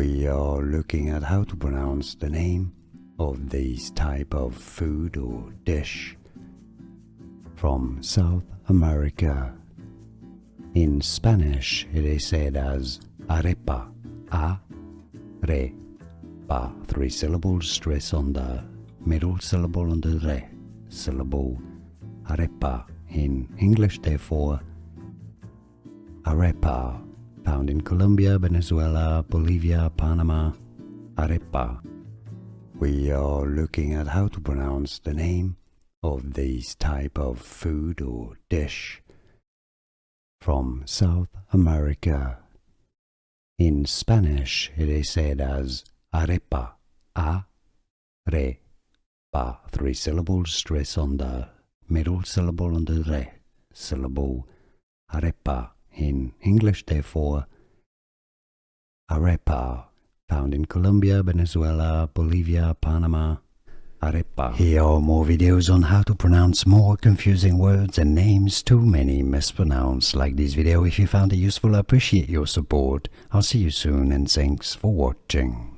We are looking at how to pronounce the name of this type of food or dish from South America. In Spanish, it is said as arepa, A-re-pa, 3 syllables, stress on the middle syllable and the re syllable, arepa. In English, therefore, arepa, found in Colombia, Venezuela, Bolivia, Panama, arepa. We are looking at how to pronounce the name of this type of food or dish from South America. In Spanish, it is said as arepa, A-re-pa, 3 syllables, stress on the middle syllable and the re syllable, arepa. In English, therefore, arepa, found in Colombia, Venezuela, Bolivia, Panama, arepa. Here are more videos on how to pronounce more confusing words and names too many mispronounced. Like this video if you found it useful. I appreciate your support. I'll see you soon and thanks for watching.